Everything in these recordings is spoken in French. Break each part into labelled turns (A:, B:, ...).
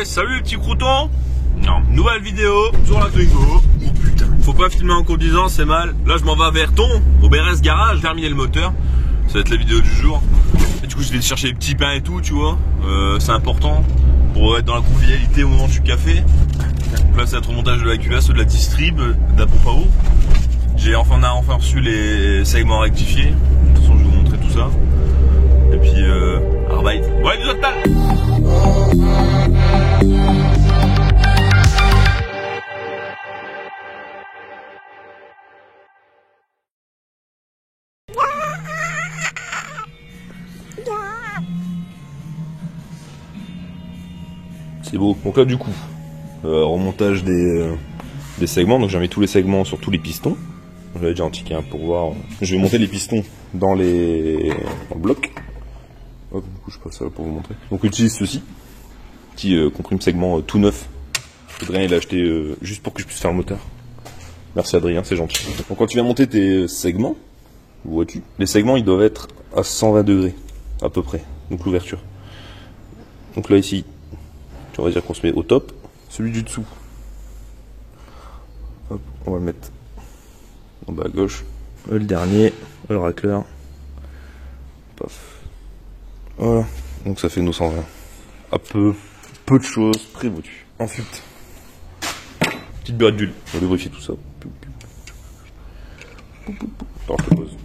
A: Ouais, salut les petits croutons. Non, nouvelle vidéo, toujours la Twingo. Oh putain, faut pas filmer en conduisant, c'est mal. Là je m'en vais à Verton, au BRS Garage, terminer le moteur. Ça va être la vidéo du jour. Et du coup je vais chercher les petits pains et tout, tu vois. C'est important pour être dans la convivialité au moment du café. Donc là c'est un remontage de la culasse, de la distrib, de la pompe à eau. On a enfin reçu les segments rectifiés. De toute façon je vais vous montrer tout ça. Et puis arbeit. Ouais, bisous total. C'est beau. Donc là du coup, remontage des segments. Donc j'ai mis tous les segments sur tous les pistons. J'avais déjà un ticket pour voir. Je vais monter les pistons dans le bloc. Hop, du coup je passe ça pour vous montrer. Donc j'utilise ceci, petit comprime segment tout neuf. Adrien il l'a acheté juste pour que je puisse faire le moteur. Merci Adrien, c'est gentil. Donc quand tu viens monter tes segments, vois-tu, les segments ils doivent être à 120 degrés à peu près. Donc l'ouverture. Donc là ici, on va dire qu'on se met au top. Celui du dessous, hop, on va le mettre en bas à gauche. Le dernier, le racleur. Paf. Voilà, donc ça fait nos 120. À peu de choses prévues. Ensuite, petite burette d'huile. On va lubrifier tout ça. Alors je te pose.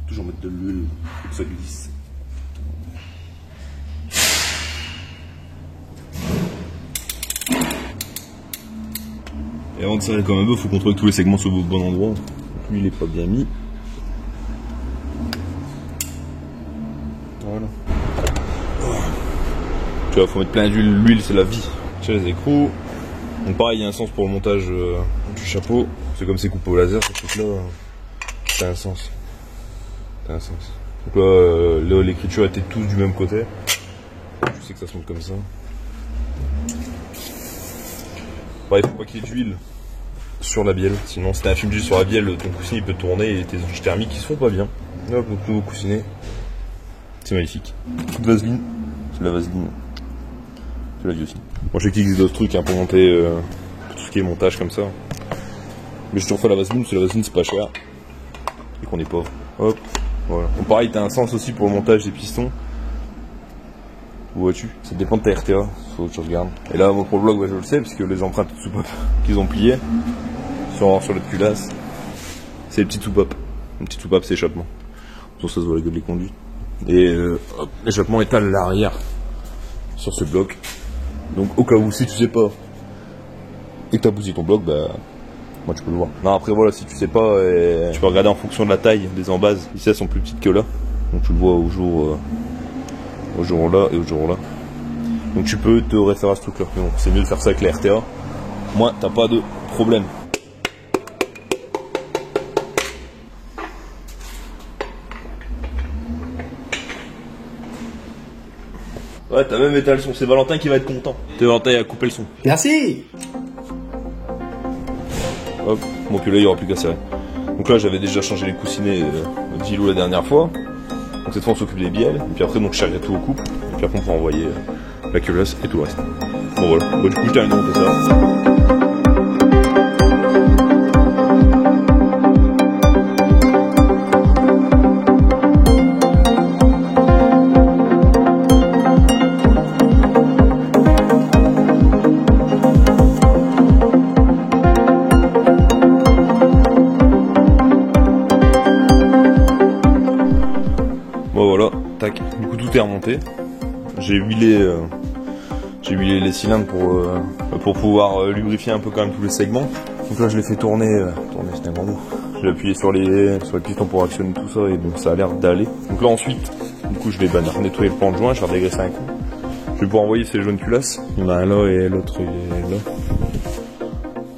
A: Toujours mettre de l'huile pour que ça glisse. Et avant que ça aille comme un peu, il faut contrôler que tous les segments soient au bon endroit. Lui il est pas bien mis. Voilà. Tu vois, faut mettre plein d'huile. L'huile c'est la vie. Chez les écrous. Donc pareil, il y a un sens pour le montage du chapeau. C'est comme c'est coupé au laser, ce truc là. Ça a un sens. Ça a un sens. Donc là, l'écriture était tous du même côté. Je sais que ça se monte comme ça. Pareil, faut pas qu'il y ait d'huile sur la bielle, sinon si t'as un film d'huile sur la bielle, ton coussinet il peut tourner et tes ouches thermiques ils se font pas bien. Hop, donc nouveau coussinet, c'est magnifique. Toute vaseline, c'est de la vaseline, c'est la vie aussi. Moi je sais qu'il existe d'autres trucs pour monter tout ce qui est montage comme ça, mais j'ai toujours fait la vaseline parce que la vaseline c'est pas cher et qu'on est pauvre. Hop, voilà. Donc pareil, t'as un sens aussi pour le montage des pistons. Où vois-tu? Ça dépend de ta RTA, faut que tu regardes. Et là, moi pour le blog, ouais, je le sais, parce que les empreintes de soupape qu'ils ont pliées sur la culasse, c'est les petites soupapes. Une petite soupape, c'est échappement. Ça se voit la gueule des conduits. Et l'échappement est à l'arrière sur ce bloc. Donc au cas où, si tu sais pas et que tu as bousillé ton bloc, bah moi tu peux le voir. Non, après voilà, si tu sais pas, tu peux regarder en fonction de la taille des embases. Ici elles sont plus petites que là, donc tu le vois au jour là et au jour là. Donc tu peux te référer à ce truc là. Mais bon, c'est mieux de faire ça avec la RTA. Moi, t'as pas de problème. Ouais, t'as même étalé le son. C'est Valentin qui va être content. C'est Valentin qui a coupé le son.
B: Merci.
A: Hop, bon puis là il n'y aura plus qu'à serrer. Donc là j'avais déjà changé les coussinets d'îlot la dernière fois. Donc cette fois on s'occupe des bielles, et puis après donc je chargerai tout au couple, et puis après on peut envoyer la culasse et tout le reste. Bon voilà, bon, du coup je termine de monter ça. Bon voilà, tac, du coup tout est remonté. J'ai huilé les cylindres pour pouvoir lubrifier un peu quand même tous les segments. Donc là je l'ai fait tourner c'est un grand mot. J'ai appuyé sur les pistons pour actionner tout ça et donc ça a l'air d'aller. Donc là ensuite, du coup je vais nettoyer le pan de joint, je vais redégraisser un coup. Je vais pouvoir envoyer ces jaunes culasses. Il y en a un là et l'autre il est là.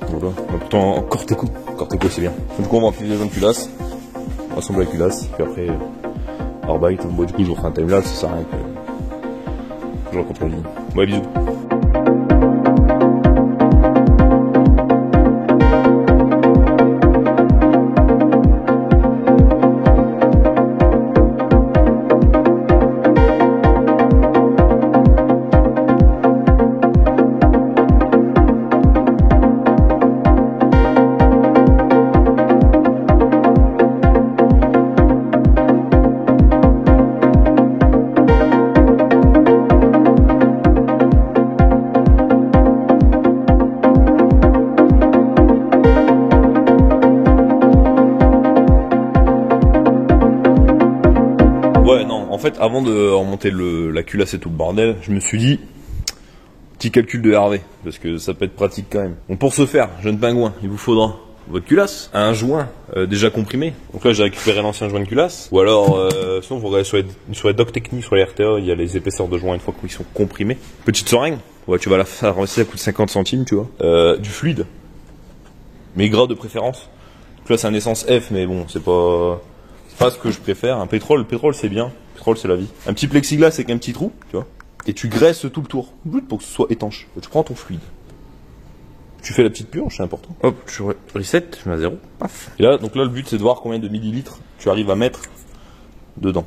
A: Voilà, mais pourtant Corteco c'est bien. Donc, du coup on va enfiler les jaunes culasses, on va assembler la culasse, puis après arbeit. Bon, du coup je vous ferai un timelapse, ça sert à rien que je rencontre en ligne. Ouais, bisous. Ouais, non, en fait, avant de remonter la culasse et tout le bordel, je me suis dit, petit calcul de Hervé, parce que ça peut être pratique quand même. Bon, pour ce faire, jeune pingouin, il vous faudra votre culasse, un joint déjà comprimé. Donc là, j'ai récupéré l'ancien joint de culasse. Ou alors, sinon, vous regardez sur les docs techniques, sur les RTA, il y a les épaisseurs de joint une fois qu'ils sont comprimés. Petite seringue, ouais, tu vas la faire ramasser, ça coûte 50 centimes, tu vois. Du fluide, mais gras de préférence. Donc là, c'est un essence F, mais bon, c'est pas ce que je préfère. Un pétrole, le pétrole c'est bien, le pétrole c'est la vie. Un petit plexiglas avec un petit trou, tu vois. Et tu graisses tout le tour, pour que ce soit étanche. Tu prends ton fluide. Tu fais la petite purge, c'est important. Hop, tu reset, je mets à 0. Paf. Et là, donc là, le but c'est de voir combien de millilitres tu arrives à mettre dedans.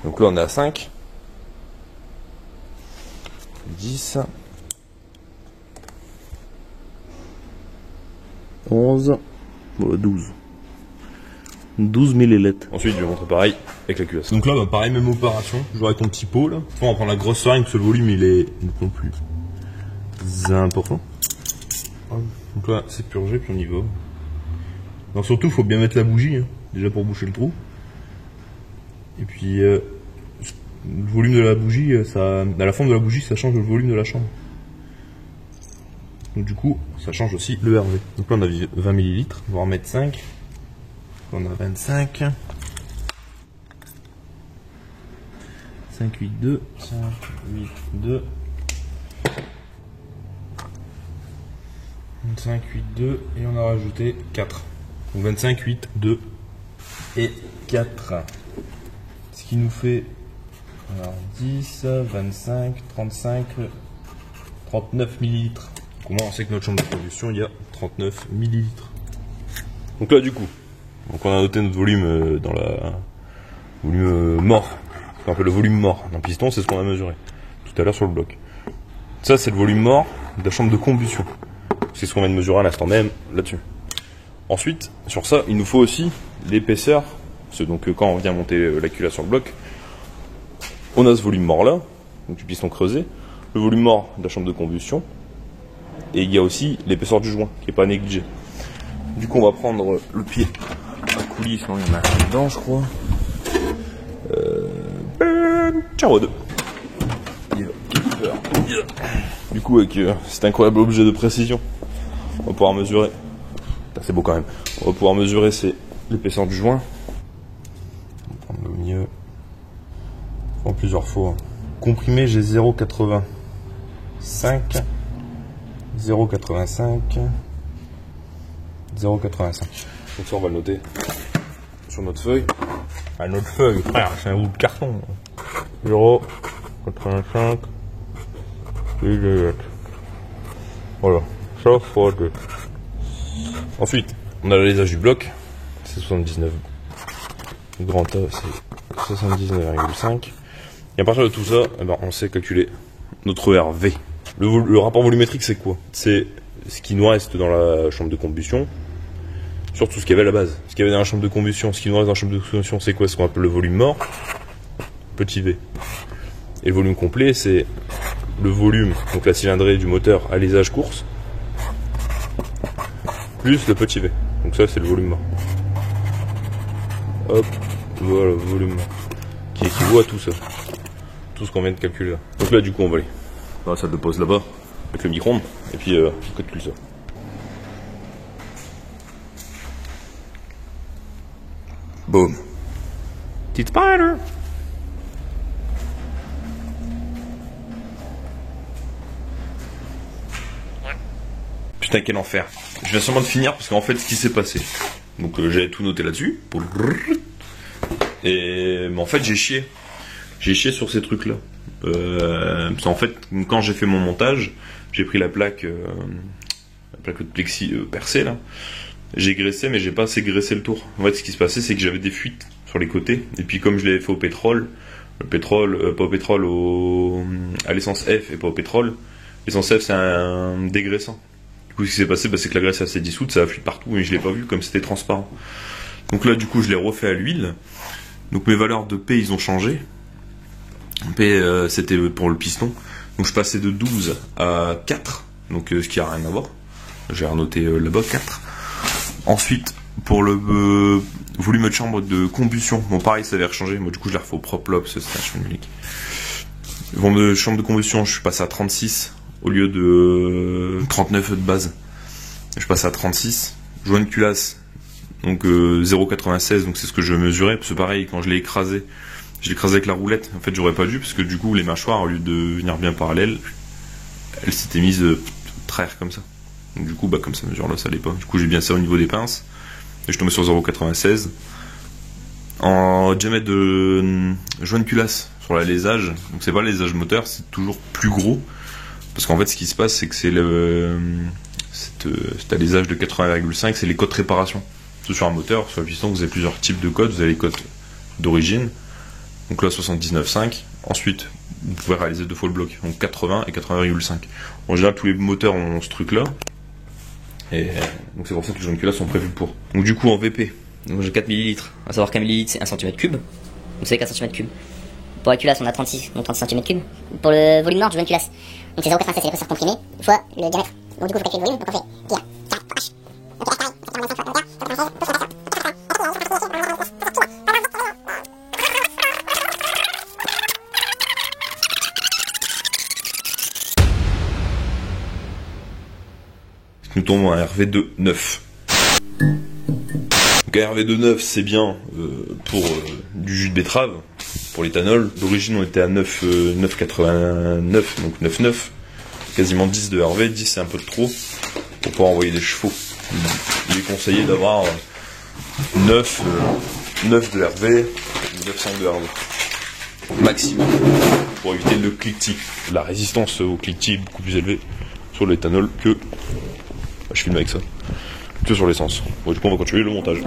A: Donc là, on est à 5. 10. 11. Bon, 12. 12 millilitres. Ensuite, je vais montrer pareil avec la culasse. Donc là, bah, pareil, même opération. Je vois avec ton petit pot là. On va prendre la grosse seringue parce que le volume il est non plus important. Donc là, c'est purgé, puis on y va. Donc surtout, il faut bien mettre la bougie, hein, déjà pour boucher le trou. Et puis, le volume de la bougie, la forme de la bougie, ça change le volume de la chambre. Donc du coup, ça change aussi le RV. Donc là, on a 20 ml, on va en mettre 5. On a 25. 5, 8, 2. 5, 8, 2. 25, 8, 2. Et on a rajouté 4. Donc 25, 8, 2 et 4. Ce qui nous fait alors, 10, 25, 35, 39 millilitres. Donc on sait que notre chambre de combustion, il y a 39 millilitres. Donc là, du coup, on a noté notre volume dans la volume mort. Ce qu'on appelle le volume mort d'un piston, c'est ce qu'on a mesuré tout à l'heure sur le bloc. Ça, c'est le volume mort de la chambre de combustion. C'est ce qu'on vient de mesurer à l'instant même là-dessus. Ensuite, sur ça, il nous faut aussi l'épaisseur. Donc quand on vient monter la culasse sur le bloc, on a ce volume mort là, donc du piston creusé, le volume mort de la chambre de combustion, et il y a aussi l'épaisseur du joint qui n'est pas négligée. Du coup, on va prendre le pied à coulis, sinon il y en a un dedans, je crois. Ciao 2. Du coup, avec cet incroyable objet de précision, on va pouvoir mesurer. C'est beau quand même. On va pouvoir mesurer l'épaisseur du joint. On va prendre le mieux. En plusieurs fois. Comprimé, j'ai 0,85. 0,85. 0,85. Donc ça, on va le noter sur notre feuille. Ah, notre feuille, frère, c'est un bout de carton. 0,85. Voilà, ça fois 2. Ensuite, on a l'alésage du bloc, c'est 79. Le grand A, c'est 79,5. Et à partir de tout ça, eh ben, on sait calculer notre RV. Le rapport volumétrique, c'est quoi? C'est ce qui nous reste dans la chambre de combustion, surtout ce qu'il y avait à la base. Ce qu'il y avait dans la chambre de combustion, ce qui nous reste dans la chambre de combustion, c'est quoi? Ce qu'on appelle le volume mort, petit v. Et le volume complet, c'est le volume, donc la cylindrée du moteur à l'alésage course, plus le petit v. Donc ça, c'est le volume mort. Hop, voilà le volume mort, qui équivaut à tout ça. Tout ce qu'on vient de calculer là. Donc là, du coup, on va aller dans la salle de pause là-bas, avec le micro-ondes, et puis on calcule ça. Boum. Petite spider. Putain, quel enfer. Je viens sûrement de finir parce qu'en fait, ce qui s'est passé. Donc, j'avais tout noté là-dessus. Mais en fait, j'ai chié. J'ai chié sur ces trucs-là. Parce qu'en fait, quand j'ai fait mon montage, j'ai pris la plaque de plexi percée là. J'ai graissé, mais j'ai pas assez graissé le tour. En fait, ce qui se passait, c'est que j'avais des fuites sur les côtés. Et puis, comme je l'avais fait au pétrole, pas au pétrole, à l'essence F et pas au pétrole. L'essence F, c'est un dégraissant. Du coup, ce qui s'est passé, c'est que la graisse s'est dissoute, ça a fui partout, mais je l'ai pas vu comme c'était transparent. Donc là, du coup, je l'ai refait à l'huile. Donc mes valeurs de P, ils ont changé. C'était pour le piston. Donc je passais de 12 à 4, donc ce qui a rien à voir. J'ai renoté là-bas 4. Ensuite, pour le volume de chambre de combustion, bon pareil ça avait changé, moi du coup je l'ai refait au propre là parce que c'était un chemin unique. Volume de chambre de combustion, je suis passé à 36 au lieu de 39 de base. Je passe à 36. Joint de culasse, donc 0,96, donc c'est ce que je mesurais, parce que pareil quand je l'ai écrasé avec la roulette, en fait j'aurais pas dû, parce que du coup les mâchoires, au lieu de venir bien parallèles, elles s'étaient mises traire comme ça. Donc du coup, comme ça mesure là, ça allait pas. Du coup j'ai bien ça au niveau des pinces, et je tombais sur 0,96. En diamètre de joint de culasse, sur l'alésage, donc c'est pas l'alésage moteur, c'est toujours plus gros, parce qu'en fait ce qui se passe, c'est que c'est cet alésage de 80,5, c'est les codes réparation. Sur un moteur, sur le piston, vous avez plusieurs types de codes. Vous avez les codes d'origine, donc là 79,5. Ensuite, vous pouvez réaliser 2 fois le bloc, donc 80 et 80,5. En général, tous les moteurs ont ce truc-là, et donc c'est pour ça que les joints de culasse sont prévus pour. Donc du coup, en VP,
B: donc j'ai 4 ml, à savoir qu'un millilitre c'est 1 cm3. Vous savez qu'un cm3. Pour la culasse, on a 36, donc 30 cm3. Pour le volume noir du joint de culasse, donc c'est 0,96, c'est l'épaisseur comprimée, fois le diamètre. Donc du coup, vous calculez le volume, donc on fait pi.
A: nous tombons à RV de 9. Donc RV de 9, c'est bien pour du jus de betterave, pour l'éthanol. D'origine on était à 9,89, donc 9,9. Quasiment 10 de RV, 10 c'est un peu de trop pour pouvoir envoyer des chevaux. Il est conseillé d'avoir 9 de RV, 9,5 de RV. Maximum. Pour éviter le cliquetis. La résistance au cliquetis est beaucoup plus élevée sur l'éthanol que... Je filme avec ça. Que sur l'essence. Bon, du coup on va continuer le montage.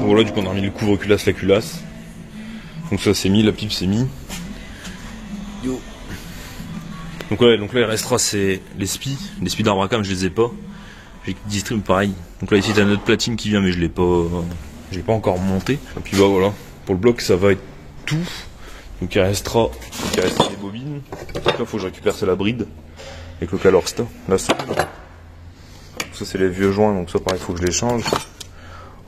A: Voilà, du coup on a remis le couvre-culasse, la culasse. Donc ça c'est mis, la pipe c'est mis. Yo. Donc là il restera c'est les spies d'Arbracam, je les ai pas. J'ai distribué pareil. Donc là ici t'as notre platine qui vient mais je l'ai pas encore monté. Et puis voilà, pour le bloc ça va être tout. Donc il restera les bobines. Là faut que je récupère c'est la bride avec le Calorsta. Là ça c'est les vieux joints, donc ça pareil faut que je les change.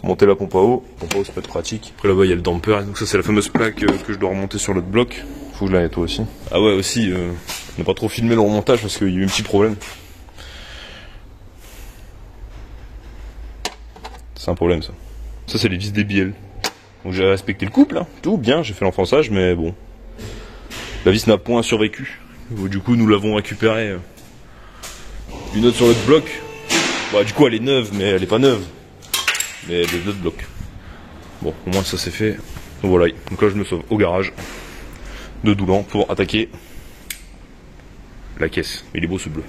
A: Monter la pompe à eau ça peut être pratique. Après là-bas il y a le damper, donc ça c'est la fameuse plaque que je dois remonter sur l'autre bloc. Faut que je la nettoie aussi. Ah ouais aussi, on n'a pas trop filmé le remontage parce qu'il y a eu un petit problème. C'est un problème ça. Ça c'est les vis des bielles. Donc j'ai respecté le couple, hein. Tout bien, j'ai fait l'enfonçage, mais bon. La vis n'a point survécu. Du coup nous l'avons récupérée. Une autre sur l'autre bloc. Bah du coup elle est neuve, mais elle est pas neuve. Mais les autres blocs. Bon, au moins ça c'est fait. Donc voilà, donc là je me sauve au garage de Doulan pour attaquer la caisse. Il est beau ce bleu.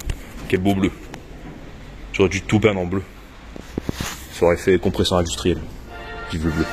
A: Quel beau bleu. J'aurais dû tout peindre en bleu. Ça aurait fait compresseur industriel. Vive le bleu.